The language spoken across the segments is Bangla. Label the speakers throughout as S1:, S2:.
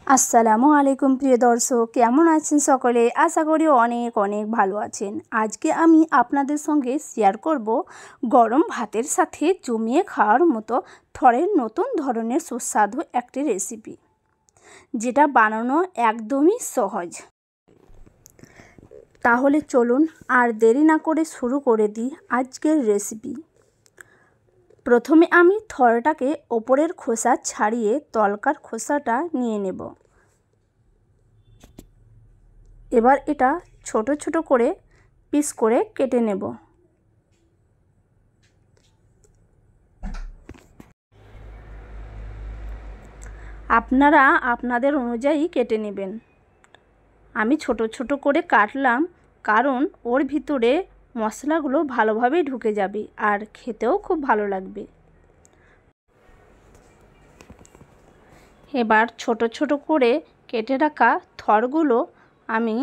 S1: আসসালামু আলাইকুম প্রিয় দর্শক, কেমন আছেন সকলে? আশা করি অনেক অনেক ভালো আছেন। আজকে আমি আপনাদের সঙ্গে শেয়ার করব গরম ভাতের সাথে জমিয়ে খাওয়ার মতো থরের নতুন ধরনের সুস্বাদু একটি রেসিপি, যেটা বানানো একদমই সহজ। তাহলে চলুন আর দেরি না করে শুরু করে দিই আজকের রেসিপি। প্রথমে আমি থরটাকে ওপরের খোসা ছাড়িয়ে তলকার খোসাটা নিয়ে নেব। এবার এটা ছোট ছোট করে পিস করে কেটে নেব। আপনারা আপনাদের অনুযায়ী কেটে নেবেন। আমি ছোট ছোট করে কাটলাম, কারণ ওর ভিতরে মশলাগুলো ভালোভাবে ঢুকে যাবে আর খেতেও খুব ভালো লাগবে। এবার ছোট ছোট করে কেটে রাখা থরগুলো আমি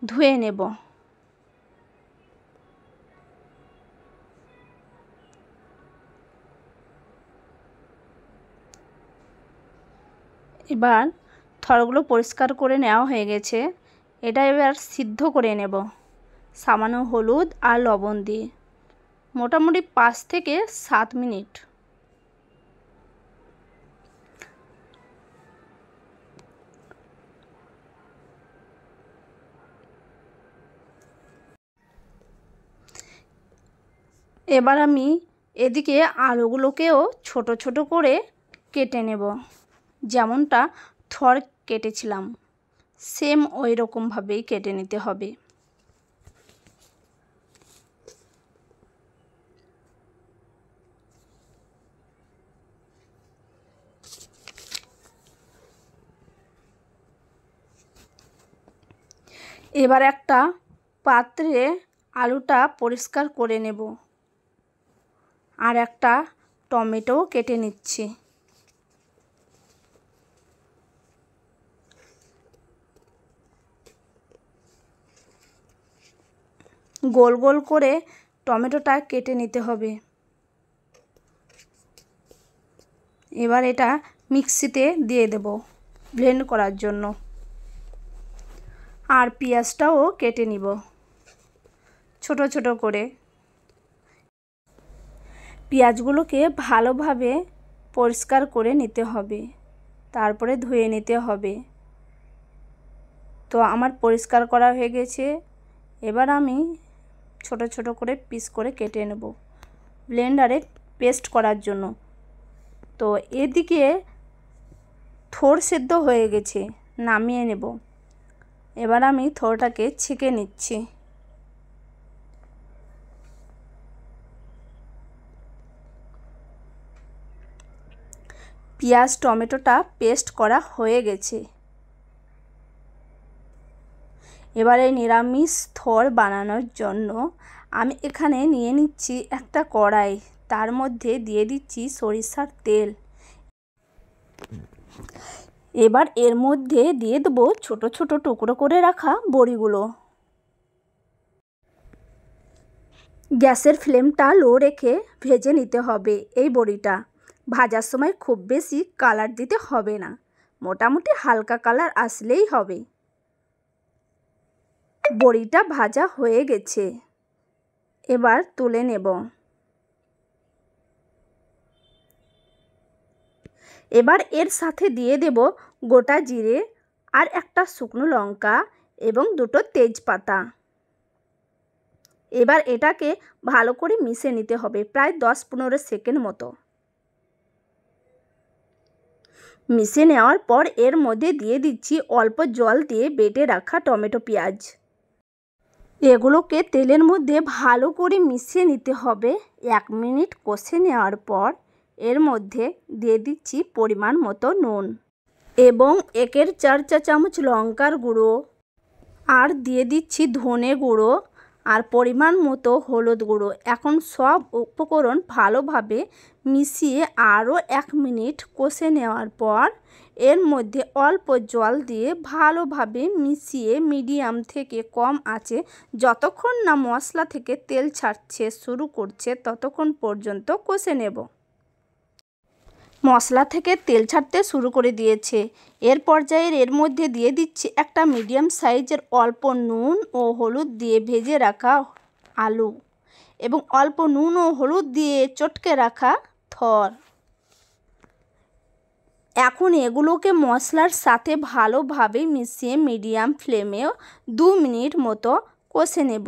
S1: ধুয়ে নেব। এবার থরগুলো পরিষ্কার করে নেওয়া হয়ে গেছে। এটা এবার সিদ্ধ করে নেব সামান্য হলুদ আর লবণ দিয়ে, মোটামুটি 5 থেকে 7 মিনিট। এবার আমি এদিকে আলুগুলোকেও ছোট ছোট করে কেটে নেব, যেমনটা থর কেটেছিলাম সেম ওই রকমভাবেই কেটে নিতে হবে। এবার একটা পাত্রে আলুটা পরিষ্কার করে নেব আর একটা টমেটো কেটে নিচ্ছি। গোল গোল করে টমেটোটা কেটে নিতে হবে। এবার এটা মিক্সিতে দিয়ে দেব ব্লেন্ড করার জন্য। আর পেঁয়াজটাও কেটে নিব ছোট ছোট করে। পেঁয়াজগুলোকে ভালোভাবে পরিষ্কার করে নিতে হবে, তারপরে ধুয়ে নিতে হবে। তো আমার পরিষ্কার করা হয়ে গেছে। এবার আমি ছোট ছোট করে পিস করে কেটে নেব ব্লেন্ডারে পেস্ট করার জন্য। তো এদিকে থোড় সেদ্ধ হয়ে গেছে, নামিয়ে নেব। এবার আমি থোড়টাকে ছেঁকে নিচ্ছি। পেঁয়াজ টমেটোটা পেস্ট করা হয়ে গেছে। এবারে নিরামিষ থর বানানোর জন্য আমি এখানে নিয়ে নিচ্ছি একটা কড়াই, তার মধ্যে দিয়ে দিচ্ছি সরিষার তেল। এবার এর মধ্যে দিয়ে দেবো ছোট ছোট টুকরো করে রাখা বড়িগুলো। গ্যাসের ফ্লেমটা লো রেখে ভেজে নিতে হবে। এই বড়িটা ভাজার সময় খুব বেশি কালার দিতে হবে না, মোটামুটি হালকা কালার আসলেই হবে। বড়িটা ভাজা হয়ে গেছে, এবার তুলে নেব। এবার এর সাথে দিয়ে দেব গোটা জিরে আর একটা শুকনো লঙ্কা এবং দুটো তেজপাতা। এবার এটাকে ভালো করে মিশে নিতে হবে প্রায় 10-15 সেকেন্ড মতো। মিশে নেওয়ার পর এর মধ্যে দিয়ে দিচ্ছি অল্প জল দিয়ে বেটে রাখা টমেটো পেঁয়াজ। এগুলোকে তেলের মধ্যে ভালো করে মিশিয়ে নিতে হবে। 1 মিনিট কষে নেওয়ার পর এর মধ্যে দিয়ে দিচ্ছি পরিমাণ মতো নুন এবং 1/4 চা চামচ লঙ্কার গুঁড়ো, আর দিয়ে দিচ্ছি ধনে গুঁড়ো আর পরিমাণ মতো হলুদ গুঁড়ো। এখন সব উপকরণ ভালোভাবে মিশিয়ে আরও 1 মিনিট কষে নেওয়ার পর এর মধ্যে অল্প জল দিয়ে ভালোভাবে মিশিয়ে মিডিয়াম থেকে কম আঁচে যতক্ষণ না মশলা থেকে তেল ছাড়তে শুরু করছে ততক্ষণ পর্যন্ত কষে নেব। মশলা থেকে তেল ছাড়তে শুরু করে দিয়েছে। এর পর্যায়ে এর মধ্যে দিয়ে দিচ্ছি একটা মিডিয়াম সাইজের অল্প নুন ও হলুদ দিয়ে ভেজে রাখা আলু এবং অল্প নুন ও হলুদ দিয়ে চটকে রাখা থর। এখন এগুলোকে মশলার সাথে ভালোভাবে মিশিয়ে মিডিয়াম ফ্লেমে 2 মিনিট মতো কষে নেব।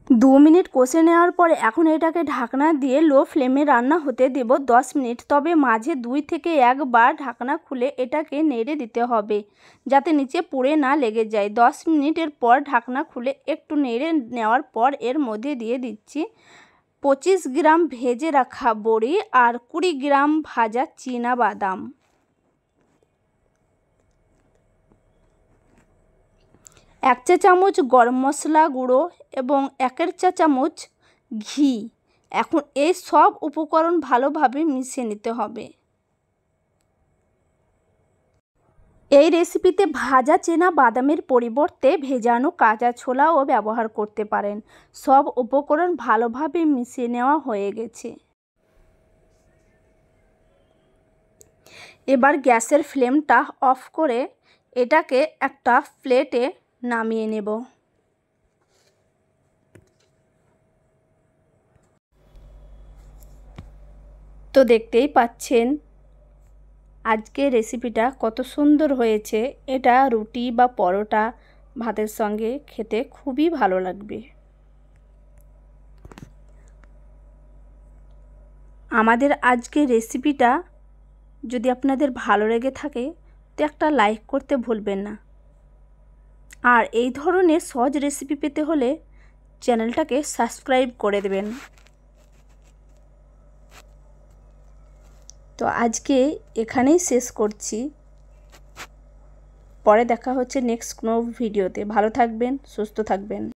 S1: 2 মিনিট কষে নেওয়ার পরে এখন এটাকে ঢাকনা দিয়ে লো ফ্লেমে রান্না হতে দেব 10 মিনিট। তবে মাঝে 2 থেকে 1 বার ঢাকনা খুলে এটাকে নেড়ে দিতে হবে যাতে নিচে পুড়ে না লেগে যায়। 10 মিনিটের পর ঢাকনা খুলে একটু নেড়ে নেওয়ার পর এর মধ্যে দিয়ে দিচ্ছি 25 গ্রাম ভেজে রাখা বড়ি আর 20 গ্রাম ভাজা চীনা বাদাম। 1 চা চামচ গরম মশলা গুঁড়ো এবং 1 চা চামচ ঘি। এখন এই সব উপকরণ ভালোভাবে মিশিয়ে নিতে হবে। এই রেসিপিতে ভাজা চেনা বাদামের পরিবর্তে ভেজানো কাঁচা ছোলাও ব্যবহার করতে পারেন। সব উপকরণ ভালোভাবে মিশিয়ে নেওয়া হয়ে গেছে। এবার গ্যাসের ফ্লেমটা অফ করে এটাকে একটা প্লেটে নামিয়ে নেব। তো দেখতেই পাচ্ছেন আজকের রেসিপিটা কত সুন্দর হয়েছে। এটা রুটি বা পরোটা ভাতের সঙ্গে খেতে খুবই ভালো লাগবে। আমাদের আজকের রেসিপিটা যদি আপনাদের ভালো লেগে থাকে তো একটা লাইক করতে ভুলবেন না। আর এই ধরনের সহজ রেসিপি পেতে হলে চ্যানেলটাকে সাবস্ক্রাইব করে দেবেন। তো আজকে এখানেই শেষ করছি। পরে দেখা হচ্ছে নেক্সট কোনো ভিডিওতে। ভালো থাকবেন, সুস্থ থাকবেন।